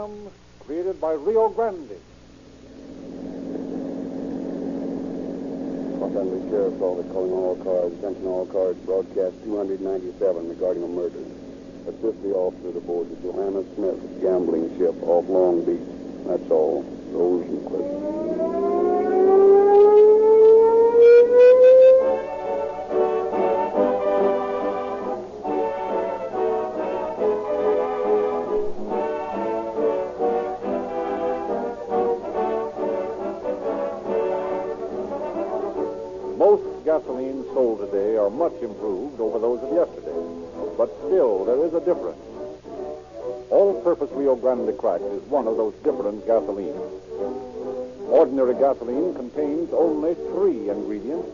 program created by Rio Grande. Los Angeles Sheriff's Office calling all cars. Attention all cars. Broadcast 297 regarding a murder. Assist the officers aboard the Johanna Smith gambling ship off Long Beach. That's all. Rosenquist. Gasolines sold today are much improved over those of yesterday. But still, there is a difference. All-purpose Rio Grande cracked is one of those different gasolines. Ordinary gasoline contains only 3 ingredients,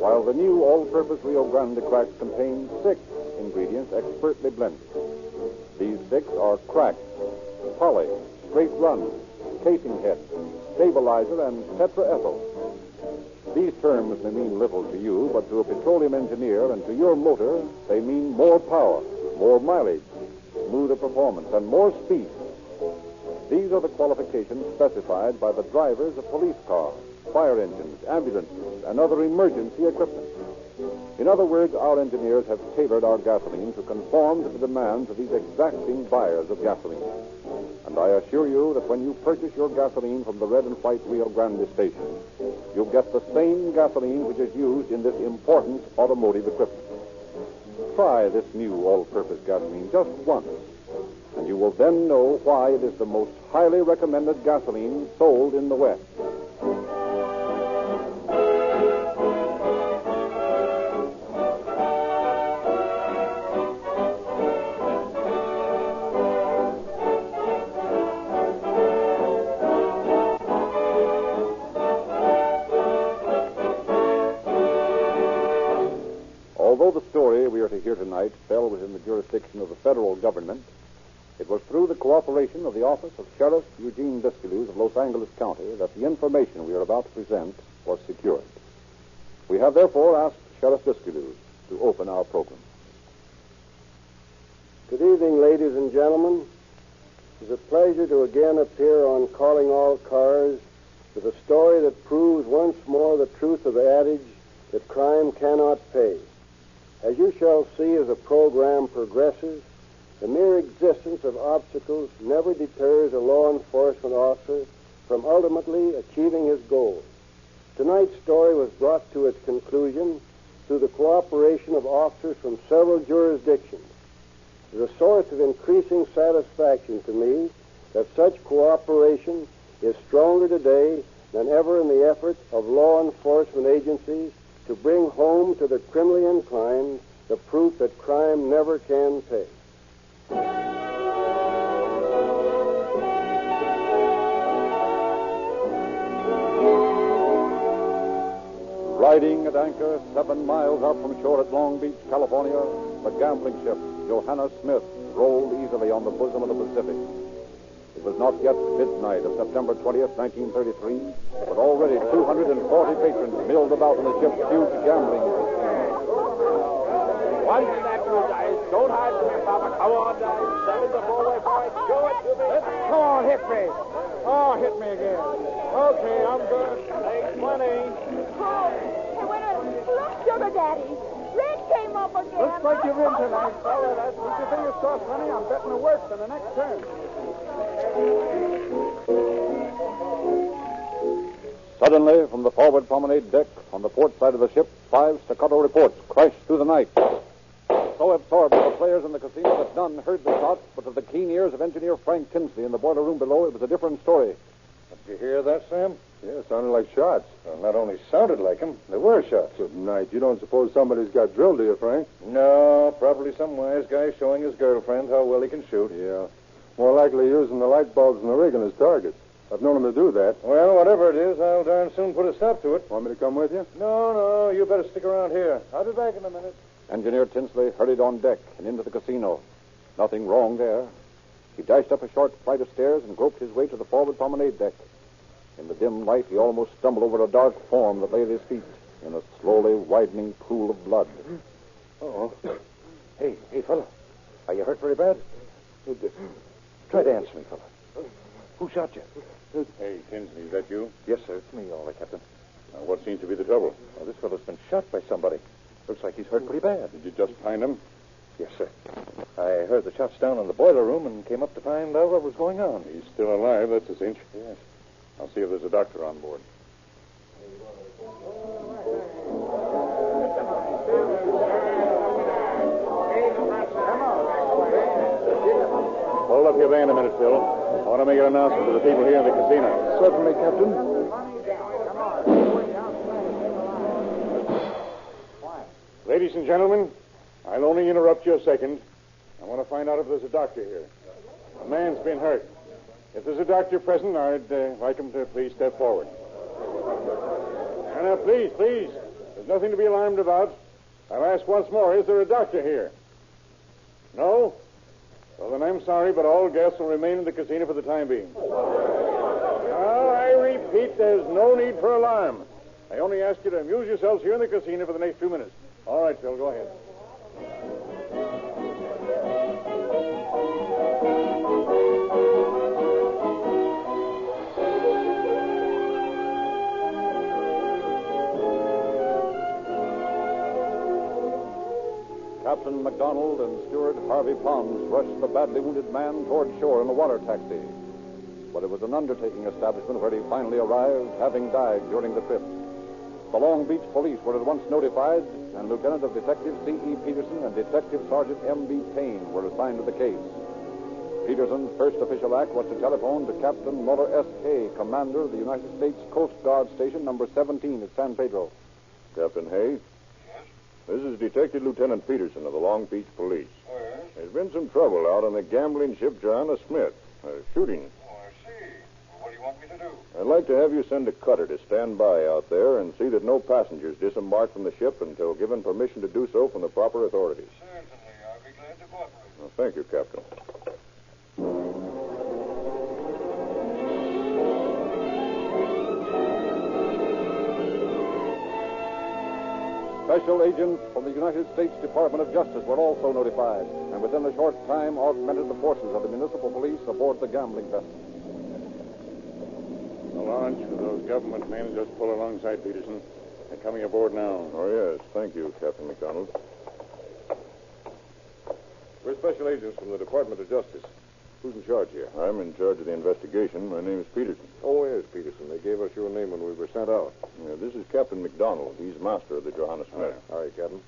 while the new all-purpose Rio Grande cracked contains 6 ingredients expertly blended. These 6 are crack, poly, straight run, casing head, stabilizer, and tetraethyl. These terms may mean little to you, but to a petroleum engineer and to your motor, they mean more power, more mileage, smoother performance, and more speed. These are the qualifications specified by the drivers of police cars, fire engines, ambulances, and other emergency equipment. In other words, our engineers have tailored our gasoline to conform to the demands of these exacting buyers of gasoline. And I assure you that when you purchase your gasoline from the red and white Rio Grande station, you'll get the same gasoline which is used in this important automotive equipment. Try this new all-purpose gasoline just once, and you will then know why it is the most highly recommended gasoline sold in the West. Although the story we are to hear tonight fell within the jurisdiction of the federal government, it was through the cooperation of the office of Sheriff Eugene Biscaluse of Los Angeles County that the information we are about to present was secured. We have therefore asked Sheriff Biscaluse to open our program. Good evening, ladies and gentlemen. It is a pleasure to again appear on Calling All Cars with a story that proves once more the truth of the adage that crime cannot pay. As you shall see as the program progresses, the mere existence of obstacles never deters a law enforcement officer from ultimately achieving his goal. Tonight's story was brought to its conclusion through the cooperation of officers from several jurisdictions. It is a source of increasing satisfaction to me that such cooperation is stronger today than ever in the efforts of law enforcement agencies to bring home to the criminally inclined the proof that crime never can pay. Riding at anchor 7 miles out from shore at Long Beach, California, the gambling ship Johanna Smith rolled easily on the bosom of the Pacific. It was not yet midnight of September 20th, 1933, but already 240 patrons milled about in the ship's huge gambling casino. One step, you guys. Don't hide from me, Papa. Come on, guys. 7's a four-way fight. Show it to me. Come on, hit me. Oh, hit me again. Okay, I'm good. Take 20. Oh, hey, wait a minute. Look, Sugar Daddy. Red came up again. Looks like you're in tonight, fella. That's what you fingers crossed, honey. I'm betting the worst in the next turn. Suddenly, from the forward promenade deck on the port side of the ship, 5 staccato reports crashed through the night. So absorbed were the players in the casino that none heard the shots, but to the keen ears of engineer Frank Tinsley in the boiler room below, it was a different story. Did you hear that, Sam? Yeah, it sounded like shots. Well, not only sounded like them, there were shots. Good night. You don't suppose somebody's got drilled, do you, Frank? No, probably some wise guy showing his girlfriend how well he can shoot. Yeah. More likely using the light bulbs in the rig on his targets. I've known him to do that. Well, whatever it is, I'll darn soon put a stop to it. Want me to come with you? No, you better stick around here. I'll be back in a minute. Engineer Tinsley hurried on deck and into the casino. Nothing wrong there. He dashed up a short flight of stairs and groped his way to the forward promenade deck. In the dim light, he almost stumbled over a dark form that lay at his feet in a slowly widening pool of blood. Uh-oh. Hey, fella. Are you hurt very bad? Try to answer me, fella. Who shot you? Hey, Tinsley, is that you? Yes, sir. It's me, all right, Captain. Now, what seems to be the trouble? Well, this fellow's been shot by somebody. Looks like he's hurt pretty bad. Did you just find him? Yes, sir. I heard the shots down in the boiler room and came up to find out what was going on. He's still alive, that's a cinch. Yes. I'll see if there's a doctor on board. Hold up your van a minute, Phil. I want to make an announcement to the people here in the casino. Certainly, Captain. Ladies and gentlemen, I'll only interrupt you a second. I want to find out if there's a doctor here. A man's been hurt. If there's a doctor present, I'd like him to please step forward. Now, please. There's nothing to be alarmed about. I'll ask once more, is there a doctor here? No? Well, then I'm sorry, but all guests will remain in the casino for the time being. Now, I repeat, there's no need for alarm. I only ask you to amuse yourselves here in the casino for the next 2 minutes. All right, Phil, go ahead. Captain McDonald and Steward Harvey Pons rushed the badly wounded man toward shore in a water taxi. But it was an undertaking establishment where he finally arrived, having died during the trip. The Long Beach police were at once notified, and Lieutenant of Detective C.E. Peterson and Detective Sergeant M.B. Payne were assigned to the case. Peterson's first official act was to telephone to Captain Muller S. Hay, commander of the United States Coast Guard Station number 17 at San Pedro. Captain Hay? Yes? This is Detective Lieutenant Peterson of the Long Beach Police. Oh, yes? There's been some trouble out on the gambling ship Johanna Smith. Shooting. Oh, I see. Well, what do you want me to do? I'd like to have you send a cutter to stand by out there and see that no passengers disembark from the ship until given permission to do so from the proper authorities. Certainly. I'll be glad to cooperate. Well, thank you, Captain. Special agents from the United States Department of Justice were also notified, and within a short time augmented the forces of the municipal police aboard the gambling vessel. The launch with those government men just pull alongside, Peterson. They're coming aboard now. Oh, yes. Thank you, Captain McDonald. We're special agents from the Department of Justice. Who's in charge here? I'm in charge of the investigation. My name is Peterson. Oh, yes, Peterson. They gave us your name when we were sent out. Yeah, this is Captain McDonald. He's master of the Johanna Smith. All right, Captain.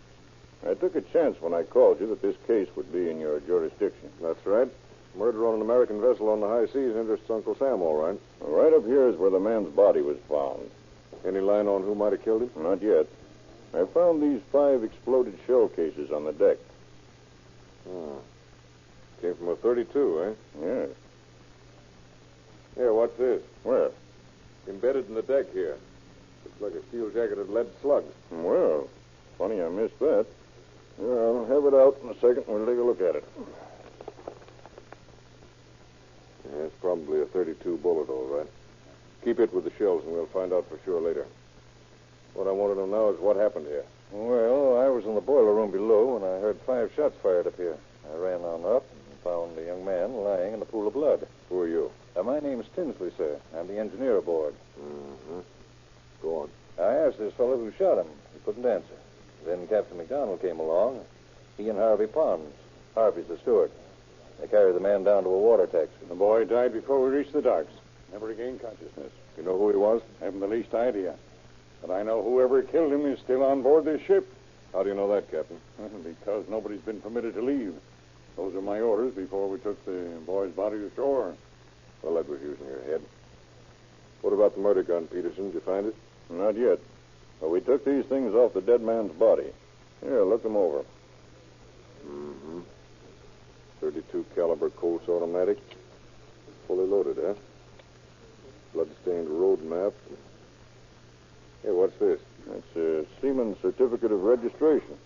I took a chance when I called you that this case would be in your jurisdiction. That's right. Murder on an American vessel on the high seas interests Uncle Sam, all right. Right up here is where the man's body was found. Any line on who might have killed him? Not yet. I found these 5 exploded shell cases on the deck. Oh. Came from a 32, eh? Yes. Here, what's this? Where? Embedded in the deck here. Looks like a steel-jacketed lead slug. Well, funny I missed that. Yeah, I'll have it out in a second. We'll take a look at it. Yeah, it's probably a 32 bullet, all right. Keep it with the shells, and we'll find out for sure later. What I want to know now is what happened here. Well, I was in the boiler room below, and I heard 5 shots fired up here. I ran on up and found a young man lying in a pool of blood. Who are you? My name's Tinsley, sir. I'm the engineer aboard. Mm-hmm. Go on. I asked this fellow who shot him. He couldn't answer. Then Captain McDonald came along. He and Harvey Pons. Harvey's the steward. They carried the man down to a water taxi. The boy died before we reached the docks. Never regained consciousness. You know who he was? I haven't the least idea. But I know whoever killed him is still on board this ship. How do you know that, Captain? Because nobody's been permitted to leave. Those are my orders before we took the boy's body to shore. Well, that was using your head. What about the murder gun, Peterson? Did you find it? Not yet. But we took these things off the dead man's body. Here, look them over. Mm-hmm. 32 caliber Colt's automatic. Fully loaded, huh? Blood-stained road map. Hey, what's this? That's a seaman's certificate of registration.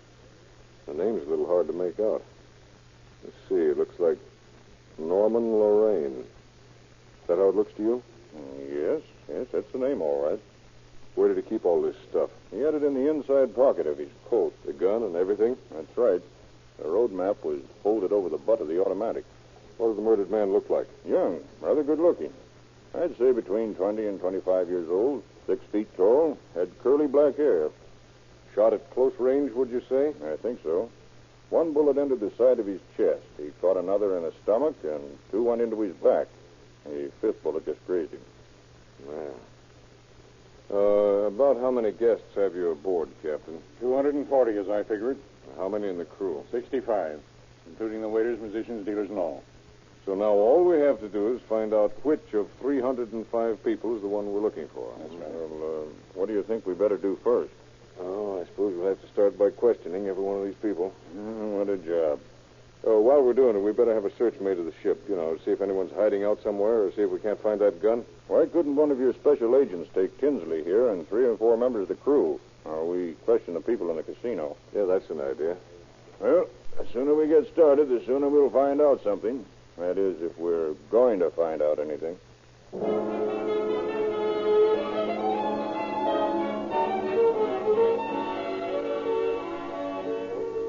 The name's a little hard to make out. Let's see. It looks like Norman Lorraine. Is that how it looks to you? Yes, that's the name, all right. Where did he keep all this stuff? He had it in the inside pocket of his coat. The gun and everything? That's right. The road map was folded over the butt of the automatic. What does the murdered man look like? Young, rather good looking. I'd say between 20 and 25 years old, 6 feet tall, had curly black hair. Shot at close range, would you say? I think so. One bullet entered the side of his chest. He caught another in the stomach, and 2 went into his back. The 5th bullet just grazed him. Well. About how many guests have you aboard, Captain? 240, as I figured. How many in the crew? 65, including the waiters, musicians, dealers, and all. So now all we have to do is find out which of 305 people is the one we're looking for. That's right. Well, what do you think we better do first? Oh, I suppose we'll have to start by questioning every one of these people. What a job. Oh, while we're doing it, we better have a search made of the ship, see if anyone's hiding out somewhere or see if we can't find that gun. Why couldn't one of your special agents take Tinsley here and 3 or 4 members of the crew? Or we question the people in the casino. Yeah, that's an idea. Well, the sooner we get started, the sooner we'll find out something. That is, if we're going to find out anything.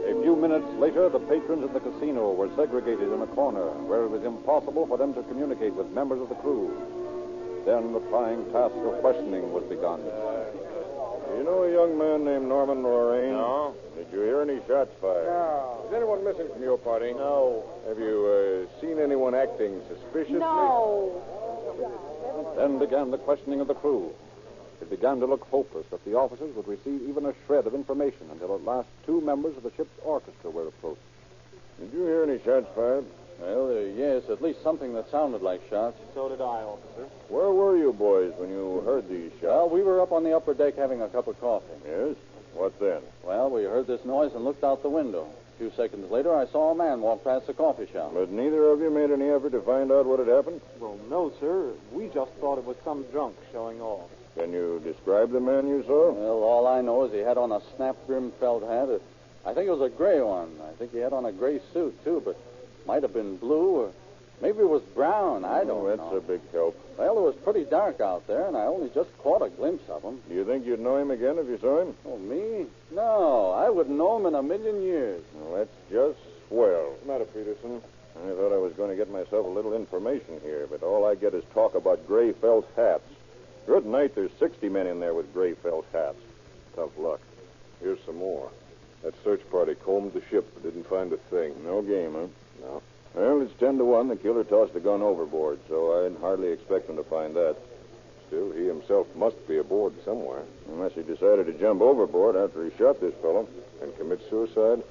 A few minutes later, the patrons at the casino were segregated in a corner where it was impossible for them to communicate with members of the crew. Then the trying task of questioning was begun. You know a young man named Norman Lorraine? No. Did you hear any shots fired? No. Is anyone missing from your party? No. Have you seen anyone acting suspiciously? No. Then began the questioning of the crew. It began to look hopeless that the officers would receive even a shred of information until at last 2 members of the ship's orchestra were approached. Did you hear any shots fired? Well, yes, at least something that sounded like shots. So did I, officer. Where were you boys when you heard these shots? Well, we were up on the upper deck having a cup of coffee. Yes? What then? Well, we heard this noise and looked out the window. A few seconds later, I saw a man walk past the coffee shop. But neither of you made any effort to find out what had happened? Well, no, sir. We just thought it was some drunk showing off. Can you describe the man you saw? Well, all I know is he had on a snap-brim felt hat. I think it was a gray one. I think he had on a gray suit, too, but might have been blue or maybe it was brown. I don't know. That's a big help. Well, it was pretty dark out there, and I only just caught a glimpse of him. Do you think you'd know him again if you saw him? Oh, me? No, I wouldn't know him in a million years. Well, that's just swell. What's the matter, Peterson? I thought I was going to get myself a little information here, but all I get is talk about gray felt hats. Good night, there's 60 men in there with gray felt hats. Tough luck. Here's some more. That search party combed the ship but didn't find a thing. No game, huh? No. Well, it's 10 to 1. The killer tossed the gun overboard, so I'd hardly expect him to find that. Still, he himself must be aboard somewhere. Unless he decided to jump overboard after he shot this fellow. And commit suicide?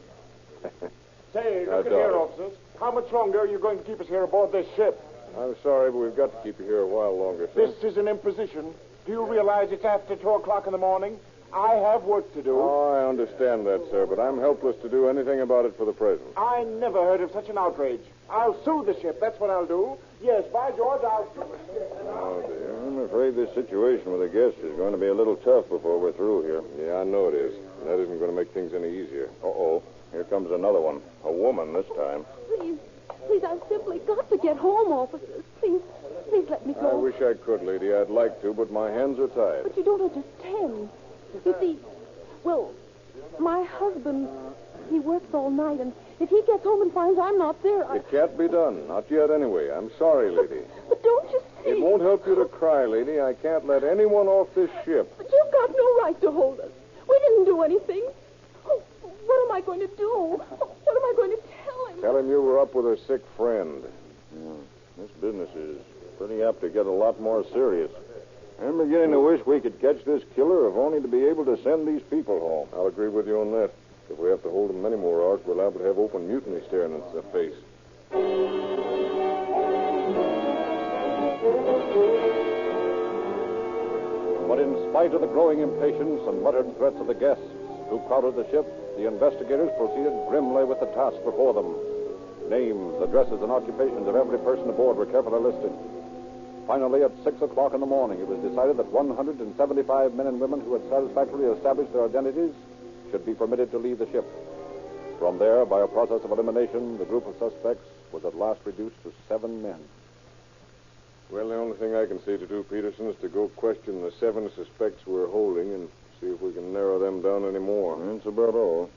Say, I look at doubt here, it. officers. How much longer are you going to keep us here aboard this ship? I'm sorry, but we've got to keep you here a while longer, sir. This is an imposition. Do you realize it's after 2 o'clock in the morning? I have work to do. Oh, I understand that, sir, but I'm helpless to do anything about it for the present. I never heard of such an outrage. I'll sue the ship. That's what I'll do. Yes, by George, I'll... Oh, dear. I'm afraid this situation with the guests is going to be a little tough before we're through here. Yeah, I know it is. And that isn't going to make things any easier. Uh-oh. Here comes another one. A woman this time. Please, I've simply got to get home, officers. Please let me go. I wish I could, lady. I'd like to, but my hands are tied. But you don't understand. You see, well, my husband, he works all night, and if he gets home and finds I'm not there, It can't be done. Not yet, anyway. I'm sorry, lady. But don't you see? It won't help you to cry, lady. I can't let anyone off this ship. But you've got no right to hold us. We didn't do anything. Oh, what am I going to do? What am I going to tell him? Tell him you were up with a sick friend. This business is pretty apt to get a lot more serious. I'm beginning to wish we could catch this killer, if only to be able to send these people home. I'll agree with you on that. If we have to hold him many more hours, we're liable to have open mutiny staring us in the face. But in spite of the growing impatience and muttered threats of the guests who crowded the ship, the investigators proceeded grimly with the task before them. Names, addresses, and occupations of every person aboard were carefully listed. Finally, at 6 o'clock in the morning, it was decided that 175 men and women who had satisfactorily established their identities should be permitted to leave the ship. From there, by a process of elimination, the group of suspects was at last reduced to 7 men. Well, the only thing I can say to do, Peterson, is to go question the 7 suspects we're holding and see if we can narrow them down any more. That's about all.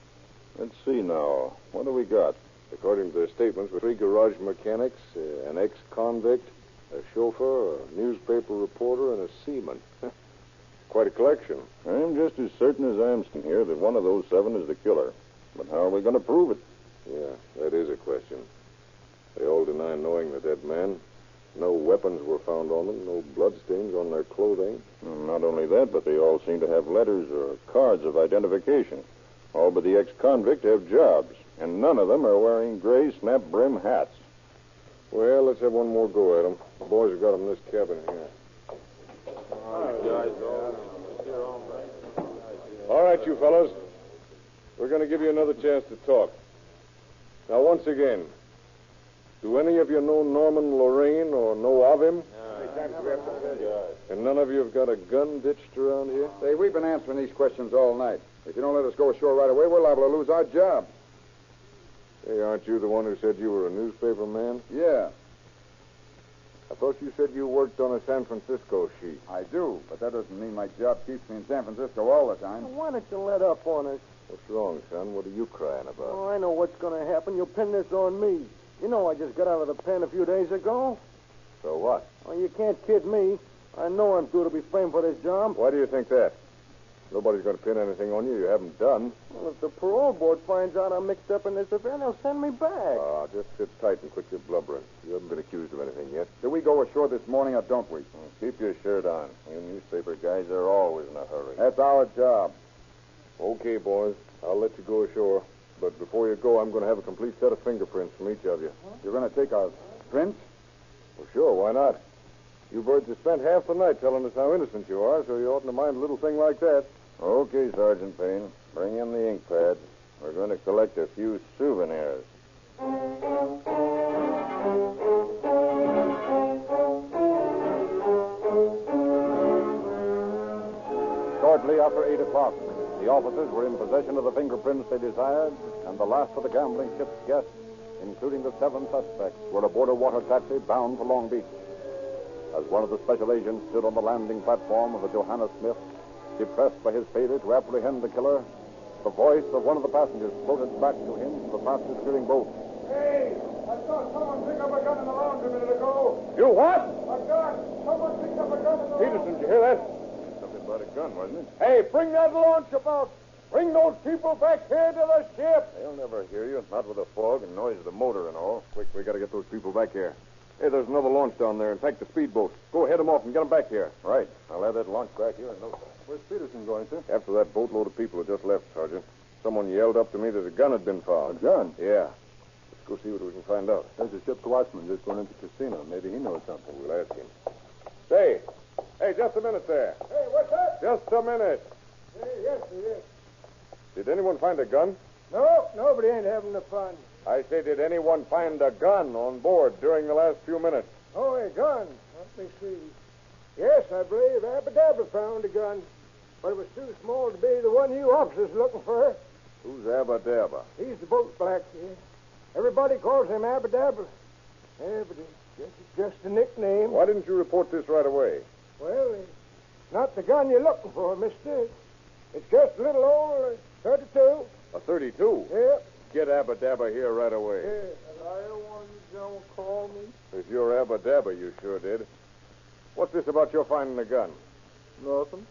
Let's see now. What do we got? According to their statements, 3 garage mechanics, an ex-convict, a A chauffeur, a newspaper reporter, and a seaman. Quite a collection. I'm just as certain as I am sitting here that one of those 7 is the killer. But how are we going to prove it? Yeah, that is a question. They all deny knowing the dead man. No weapons were found on them, no bloodstains on their clothing. Not only that, but they all seem to have letters or cards of identification. All but the ex-convict have jobs, and none of them are wearing gray snap-brim hats. Well, let's have one more go at them. The boys have got them in this cabin here. All right, you fellas. We're going to give you another chance to talk. Now, once again, do any of you know Norman Lorraine or know of him? And none of you have got a gun ditched around here? Say, we've been answering these questions all night. If you don't let us go ashore right away, we're liable to lose our job. Hey, aren't you the one who said you were a newspaper man? Yeah, I thought you said you worked on a San Francisco sheet. I do, but that doesn't mean my job keeps me in San Francisco all the time. Why don't you let up on us? What's wrong, son? What are you crying about? Oh, I know what's going to happen. You'll pin this on me. You know I just got out of the pen a few days ago. So what? Oh, you can't kid me. I know I'm due to be framed for this job. Why do you think that? Nobody's going to pin anything on you you haven't done. Well, if the parole board finds out I'm mixed up in this affair, they'll send me back. Just sit tight and quit your blubbering. You haven't been accused of anything yet. Do we go ashore this morning or don't we? Keep your shirt on. You newspaper guys are always in a hurry. That's our job. Okay, boys. I'll let you go ashore. But before you go, I'm going to have a complete set of fingerprints from each of you. You're going to take our prints? Well, sure. Why not? You birds have spent half the night telling us how innocent you are, so you oughtn't to mind a little thing like that. Okay, Sergeant Payne. Bring in the ink pad. We're going to collect a few souvenirs. Shortly after 8 o'clock, the officers were in possession of the fingerprints they desired, and the last of the gambling ship's guests, including the 7 suspects, were aboard a water taxi bound for Long Beach. As one of the special agents stood on the landing platform of the Johanna Smith, depressed by his failure to apprehend the killer, the voice of one of the passengers floated back to him from the fastest steering boat. Hey, I saw someone pick up a gun in the lounge a minute ago. You what? A gun. Someone picked up a gun in the Peterson, did you hear that? Something about a gun, wasn't it? Hey, bring that launch about. Bring those people back here to the ship. They'll never hear you, not with the fog and noise of the motor and all. Quick, we got to get those people back here. Hey, there's another launch down there. In fact, the speedboat. Go head them off and get them back here. Right. I'll have that launch back here in no time. Where's Peterson going, sir? After that boatload of people had just left, Sergeant. Someone yelled up to me that a gun had been found. A gun? Yeah. Let's go see what we can find out. There's a ship's watchman just going into the casino. Maybe he knows something. We'll ask him. Say, hey, just a minute there. Hey, what's that? Just a minute. Yes. Did anyone find a gun? No, nobody ain't having the fun. I say, did anyone find a gun on board during the last few minutes? Oh, a gun. Let me see. Yes, I believe Abadabba found a gun. But it was too small to be the one you officers looking for. Who's Abadabba? He's the boat black here. Everybody calls him Abadabba. Yeah, but it's just a nickname. Why didn't you report this right away? Well, it's not the gun you're looking for, mister. It's just a little old 32. A 32? Yeah. Get Abadabba here right away. Yeah. I don't want you to call me. If you're Abadabba, you sure did. What's this about your finding a gun? Nothing.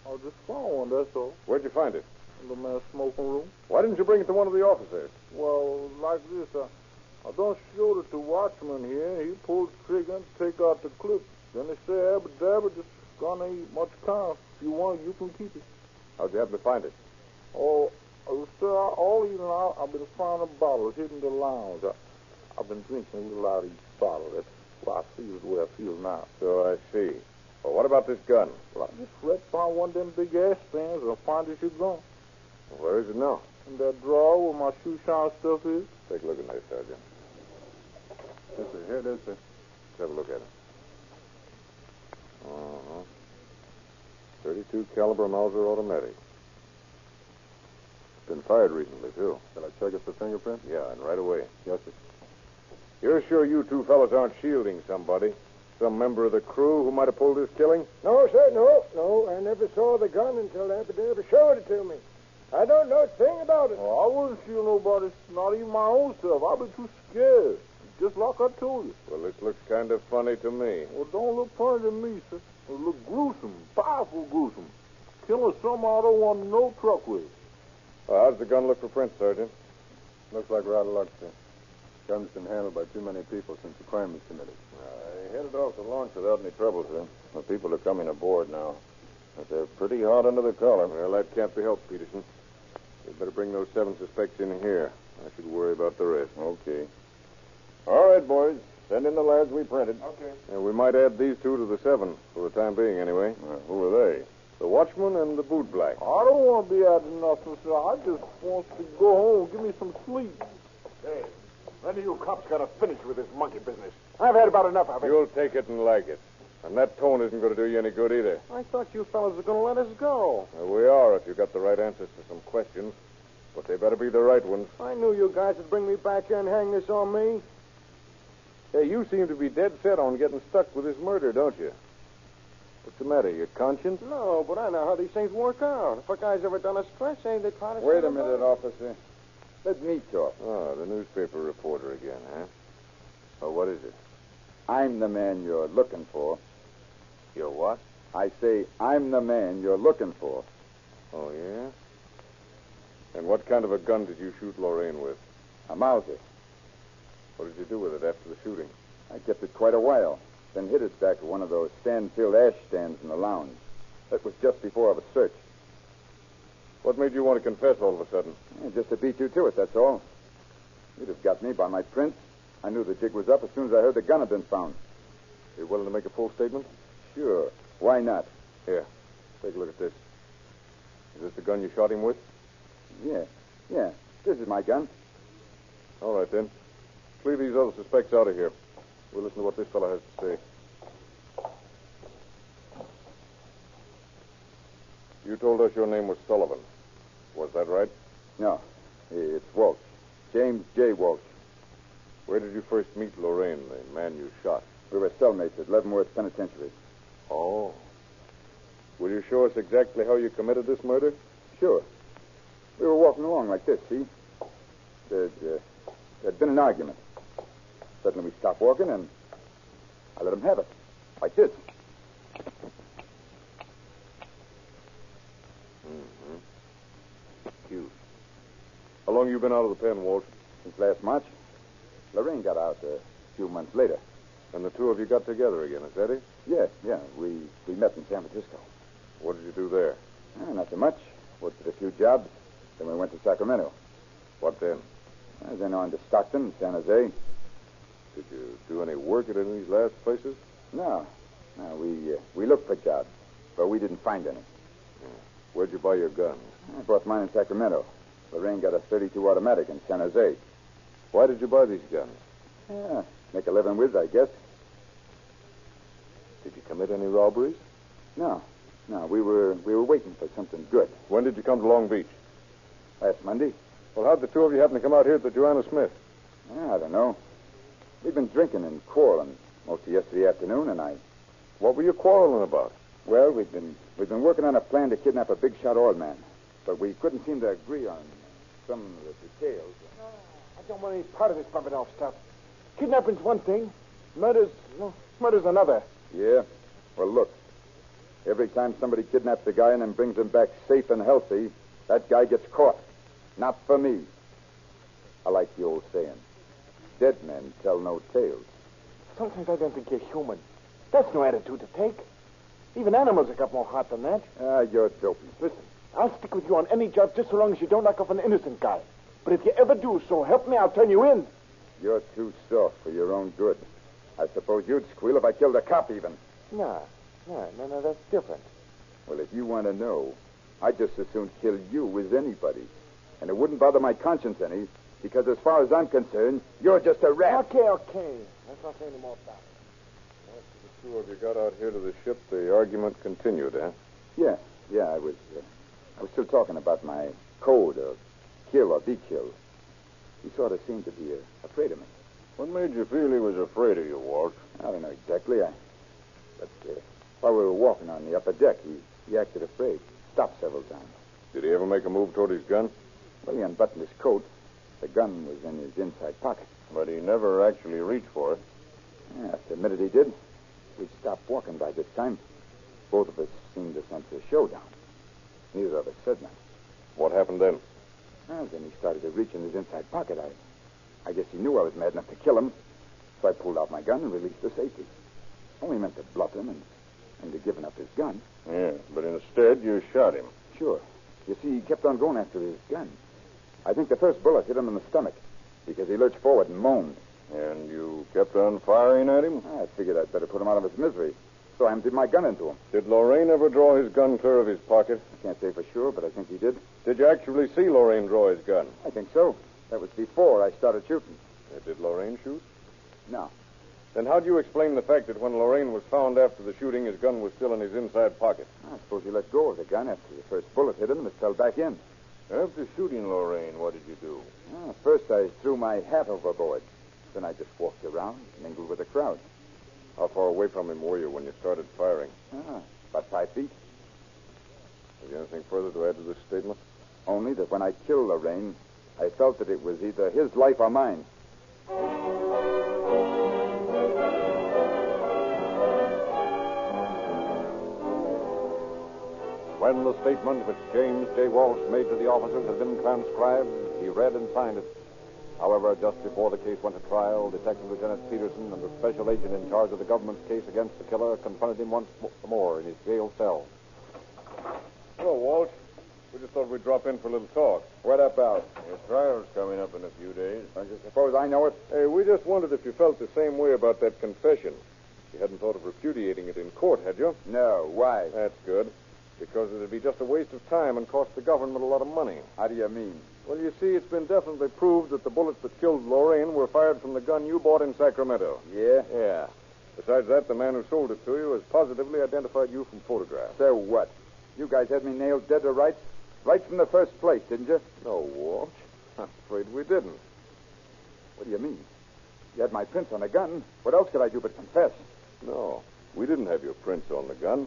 I just found one, that's all. Where'd you find it? In the man's smoking room. Why didn't you bring it to one of the officers? Well, like this, I done showed it to watchman here. He pulled the trigger and take out the clip. Then they say, Abadabba just gonna eat much time. If you want it, you can keep it. How'd you happen to find it? Oh, sir, all evening I've been finding bottles hidden in the lounge. I've been drinking a little out of each bottle. That's why I feel the way I feel now. So I see. Well, what about this gun? Well, I just read found one of them big ass things and I find it should go. Where is it now? In that drawer where my shoe shine stuff is. Take a look at that, Sergeant. Yes, sir. Here it is, sir. Let's have a look at it. 32 caliber Mauser automatic. It's been fired recently, too. Shall I check it for fingerprints? Yeah, and right away. Yes, sir. You're sure you two fellas aren't shielding somebody? Some member of the crew who might have pulled this killing? No, sir, no. I never saw the gun until Abadabba showed it to me. I don't know a thing about it. Oh, I wouldn't shield nobody, not even my own self. I'd be too scared. just like I told you. Well, this looks kind of funny to me. Well, don't look funny to me, sir. It look gruesome, powerful gruesome. Killing something I don't want no truck with. Well, how's the gun look for prints, Sergeant? Looks like we're out of luck, sir. Gun's been handled by too many people since the crime was committed. I headed off the launch without any trouble, sir. The people are coming aboard now. But they're pretty hot under the collar. Well, that can't be helped, Peterson. You'd better bring those 7 suspects in here. I should worry about the rest. Okay. All right, boys. Send in the lads we printed. Okay. And we might add these 2 to the 7, for the time being, anyway. Who are they? The watchman and the boot black. I don't want to be adding nothing, sir. I just want to go home, give me some sleep. Hey, when are you cops got to finish with this monkey business? I've had about enough of it. You'll take it and like it. And that tone isn't going to do you any good either. I thought you fellas were going to let us go. Well, we are if you got the right answers to some questions. But they better be the right ones. I knew you guys would bring me back here and hang this on me. Hey, you seem to be dead set on getting stuck with this murder, don't you? What's the matter, your conscience? No, but I know how these things work out. If a guy's ever done a stretch, ain't they try to... Wait a minute, officer. Let me talk. Oh, the newspaper reporter again, huh? Oh, what is it? I'm the man you're looking for. You're what? I say I'm the man you're looking for. Oh, yeah? And what kind of a gun did you shoot Lorraine with? A Mauser. What did you do with it after the shooting? I kept it quite a while, then hid it back at one of those stand-filled ash stands in the lounge. That was just before I was searched. What made you want to confess all of a sudden? Just to beat you to it, that's all. You'd have got me by my prints. I knew the jig was up as soon as I heard the gun had been found. You willing to make a full statement? Sure. Why not? Here, take a look at this. Is this the gun you shot him with? Yeah. This is my gun. All right, then. Leave these other suspects out of here. We'll listen to what this fellow has to say. You told us your name was Sullivan. Was that right? No. It's Walsh. James J. Walsh. Where did you first meet Lorraine, the man you shot? We were cellmates at Leavenworth Penitentiary. Oh. Will you show us exactly how you committed this murder? Sure. We were walking along like this, see? There'd been an argument. Suddenly we stopped walking, and I let him have it. Like this. Mm-hmm. Cute. How long you been out of the pen, Walsh? Since last March. Lorraine got out a few months later. And the two of you got together again, is that it? Yeah. We met in San Francisco. What did you do there? Not so much. Worked at a few jobs. Then we went to Sacramento. What then? Then on to Stockton, San Jose. Did you do any work at any of these last places? No, we looked for jobs, but we didn't find any. Where'd you buy your guns? I bought mine in Sacramento. Lorraine got a .32 automatic in San Jose. Why did you buy these guns? Make a living with, I guess. Did you commit any robberies? No, we were waiting for something good. When did you come to Long Beach? Last Monday. Well, how'd the two of you happen to come out here at the Joanna Smith? I don't know. We've been drinking and quarreling most of yesterday afternoon, and I... What were you quarreling about? Well, we've been working on a plan to kidnap a big shot oil man, but we couldn't seem to agree on some of the details. I don't want any part of this Promenade stuff. Kidnapping's one thing. Murder's another. Yeah? Well, look. Every time somebody kidnaps a guy and then brings him back safe and healthy, that guy gets caught. Not for me. I like the old saying. Dead men tell no tales. Sometimes I don't think you're human. That's no attitude to take. Even animals have got more heart than that. You're dopey. Listen, I'll stick with you on any job just so long as you don't knock off an innocent guy. But if you ever do so, help me, I'll turn you in. You're too soft for your own good. I suppose you'd squeal if I killed a cop even. No, that's different. Well, if you want to know, I'd just as soon kill you as anybody. And it wouldn't bother my conscience any, because as far as I'm concerned, you're just a rat. Okay. Let's not say any more about it. After the two of you got out here to the ship, the argument continued, eh? Yeah, I was still talking about my code of kill or be killed. He sort of seemed to be afraid of me. What made you feel he was afraid of you, Walt? I don't know exactly. But while we were walking on the upper deck, he acted afraid. Stopped several times. Did he ever make a move toward his gun? Well, he unbuttoned his coat. The gun was in his inside pocket. But he never actually reached for it. Yeah, the minute he did, we stopped walking by this time. Both of us seemed to sense a showdown. Neither of us said nothing. What happened then? Well, then he started to reach in his inside pocket. I guess he knew I was mad enough to kill him. So I pulled out my gun and released the safety. Only meant to bluff him and to give up his gun. Yeah, but instead you shot him. Sure. You see, he kept on going after his gun. I think the first bullet hit him in the stomach because he lurched forward and moaned. And you kept on firing at him? I figured I'd better put him out of his misery. So I emptied my gun into him. Did Lorraine ever draw his gun clear of his pocket? I can't say for sure, but I think he did. Did you actually see Lorraine draw his gun? I think so. That was before I started shooting. Did Lorraine shoot? No. Then how do you explain the fact that when Lorraine was found after the shooting, his gun was still in his inside pocket? I suppose he let go of the gun after the first bullet hit him and it fell back in. After shooting Lorraine, what did you do? First, I threw my hat overboard. Then I just walked around, mingled with the crowd. How far away from him were you when you started firing? About 5 feet. Have you anything further to add to this statement? Only that when I killed Lorraine, I felt that it was either his life or mine. When the statement which James J. Walsh made to the officers had been transcribed, he read and signed it. However, just before the case went to trial, Detective Lieutenant Peterson and the special agent in charge of the government's case against the killer confronted him once more in his jail cell. Hello, Walsh. We just thought we'd drop in for a little talk. What about? Your trial's coming up in a few days. I suppose I know it. Hey, we just wondered if you felt the same way about that confession. You hadn't thought of repudiating it in court, had you? No. Why? That's good. Because it'd be just a waste of time and cost the government a lot of money. How do you mean? Well, you see, it's been definitely proved that the bullets that killed Lorraine were fired from the gun you bought in Sacramento. Yeah? Yeah. Besides that, the man who sold it to you has positively identified you from photographs. So what? You guys had me nailed dead to rights? Right from the first place, didn't you? No, Walsh. I'm afraid we didn't. What do you mean? You had my prints on the gun. What else could I do but confess? No, we didn't have your prints on the gun.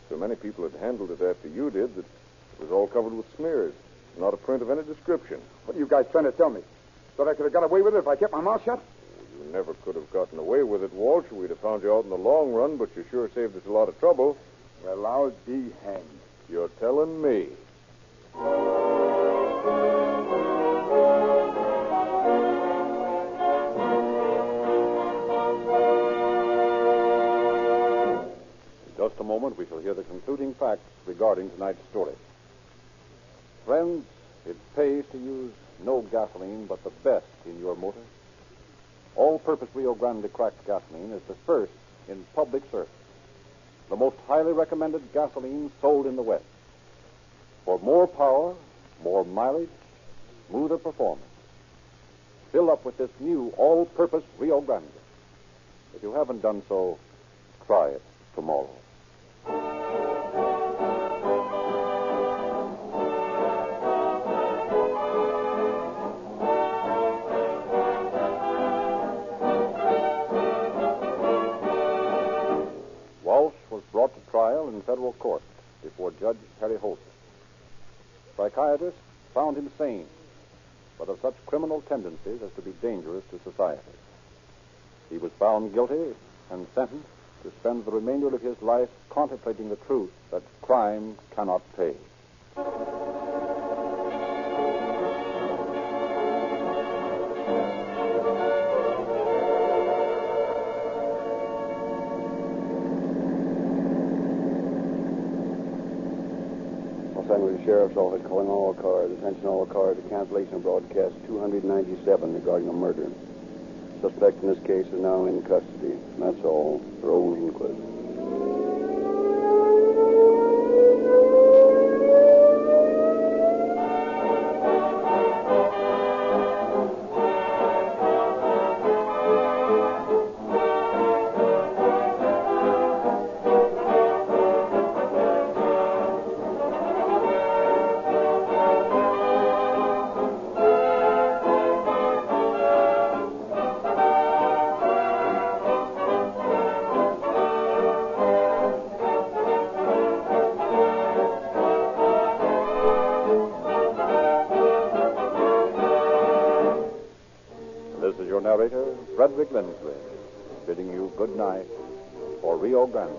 So many people had handled it after you did that it was all covered with smears. Not a print of any description. What are you guys trying to tell me? Thought I could have got away with it if I kept my mouth shut? You never could have gotten away with it, Walsh. We'd have found you out in the long run, but you sure saved us a lot of trouble. Well, I'll be hanged. You're telling me. In just a moment, we shall hear the concluding facts regarding tonight's story. Friends, it pays to use no gasoline but the best in your motor. All-purpose Rio Grande cracked gasoline is the first in public service. The most highly recommended gasoline sold in the West. For more power, more mileage, smoother performance. Fill up with this new all-purpose Rio Grande. If you haven't done so, try it tomorrow. Walsh was brought to trial in federal court before Judge Harry Holton. Psychiatrists found him sane, but of such criminal tendencies as to be dangerous to society. He was found guilty and sentenced to spend the remainder of his life contemplating the truth that crime cannot pay. Los Angeles Sheriff's Office calling all cars. Attention all cars. A cancellation of broadcast 297 regarding a murder. Suspect in this case is now in custody. That's all. Rosenquist. Frederick Lindsley, bidding you good night for Rio Grande.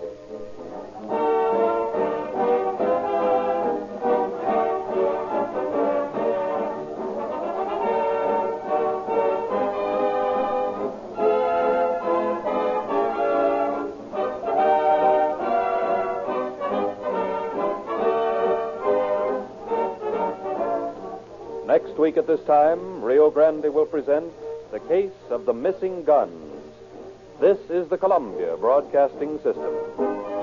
Next week at this time, Rio Grande will present The Case of the Missing Guns. This is the Columbia Broadcasting System.